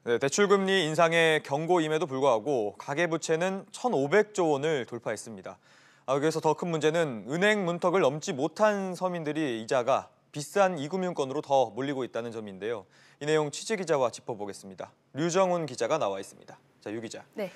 네, 대출금리 인상의 경고임에도 불구하고 가계부채는 1,500조 원을 돌파했습니다. 여기에서 더 큰 문제는 은행 문턱을 넘지 못한 서민들이 이자가 비싼 이금융권으로 더 몰리고 있다는 점인데요. 이 내용 취재기자와 짚어보겠습니다. 류정훈 기자가 나와 있습니다. 자, 유 기자. 네.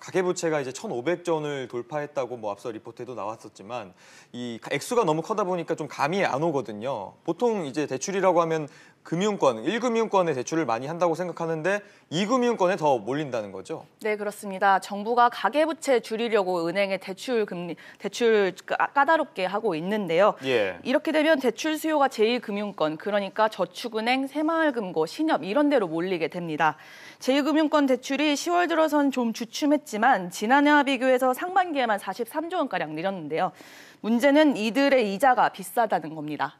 가계부채가 이제 1,500조 원을 돌파했다고 앞서 리포트에도 나왔었지만 이 액수가 너무 커다 보니까 좀 감이 안 오거든요. 보통 이제 대출이라고 하면 금융권, 1금융권에 대출을 많이 한다고 생각하는데 2금융권에 더 몰린다는 거죠? 네, 그렇습니다. 정부가 가계부채 줄이려고 은행의 대출 까다롭게 하고 있는데요. 예. 이렇게 되면 대출 수요가 제2금융권, 그러니까 저축은행, 새마을금고, 신협 이런 데로 몰리게 됩니다. 제2금융권 대출이 10월 들어선 좀 주춤했지만 지난해와 비교해서 상반기에만 43조 원가량 늘었는데요. 문제는 이들의 이자가 비싸다는 겁니다.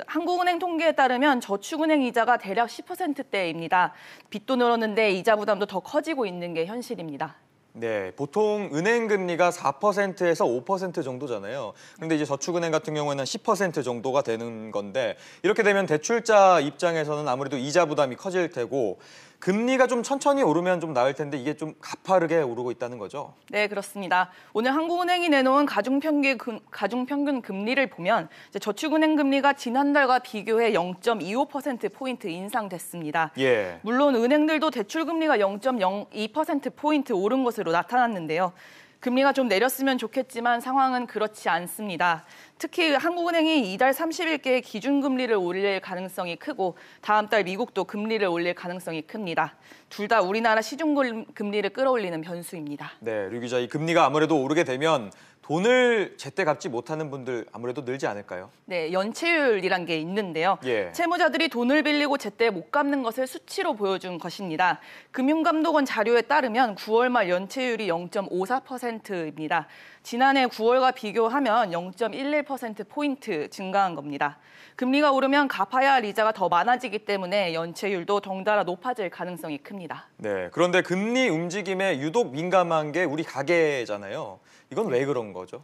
한국은행 통계에 따르면 저축은행 이자가 대략 10%대입니다. 빚도 늘었는데 이자 부담도 더 커지고 있는 게 현실입니다. 네, 보통 은행 금리가 4%에서 5% 정도잖아요. 그런데 이제 저축은행 같은 경우에는 10% 정도가 되는 건데 이렇게 되면 대출자 입장에서는 아무래도 이자 부담이 커질 테고 금리가 좀 천천히 오르면 좀 나을 텐데 이게 좀 가파르게 오르고 있다는 거죠? 네, 그렇습니다. 오늘 한국은행이 내놓은 가중평균 금리를 보면 저축은행 금리가 지난달과 비교해 0.25%포인트 인상됐습니다. 예. 물론 은행들도 대출 금리가 0.02%포인트 오른 것으로 나타났는데요. 금리가 좀 내렸으면 좋겠지만 상황은 그렇지 않습니다. 특히 한국은행이 이달 30일께 기준금리를 올릴 가능성이 크고 다음 달 미국도 금리를 올릴 가능성이 큽니다. 둘 다 우리나라 시중금리를 끌어올리는 변수입니다. 네, 류 기자, 이 금리가 아무래도 오르게 되면 돈을 제때 갚지 못하는 분들 아무래도 늘지 않을까요? 네, 연체율이란 게 있는데요. 예. 채무자들이 돈을 빌리고 제때 못 갚는 것을 수치로 보여준 것입니다. 금융감독원 자료에 따르면 9월 말 연체율이 0.54%입니다. 지난해 9월과 비교하면 0.11%포인트 증가한 겁니다. 금리가 오르면 갚아야 할 이자가 더 많아지기 때문에 연체율도 덩달아 높아질 가능성이 큽니다. 네, 그런데 금리 움직임에 유독 민감한 게 우리 가계잖아요. 이건 왜 그런 거죠?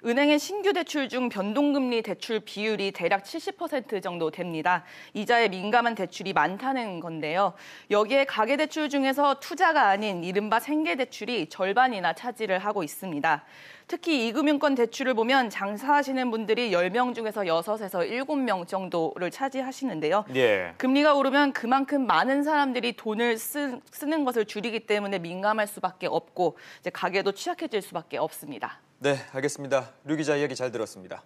은행의 신규 대출 중 변동금리 대출 비율이 대략 70% 정도 됩니다. 이자에 민감한 대출이 많다는 건데요. 여기에 가계대출 중에서 투자가 아닌 이른바 생계대출이 절반이나 차지를 하고 있습니다. 특히 이금융권 대출을 보면 장사하시는 분들이 10명 중에서 6에서 7명 정도를 차지하시는데요. 예. 금리가 오르면 그만큼 많은 사람들이 돈을 쓰는 것을 줄이기 때문에 민감할 수밖에 없고 가계도 취약해질 수밖에 없습니다. 네, 알겠습니다. 류 기자 이야기 잘 들었습니다.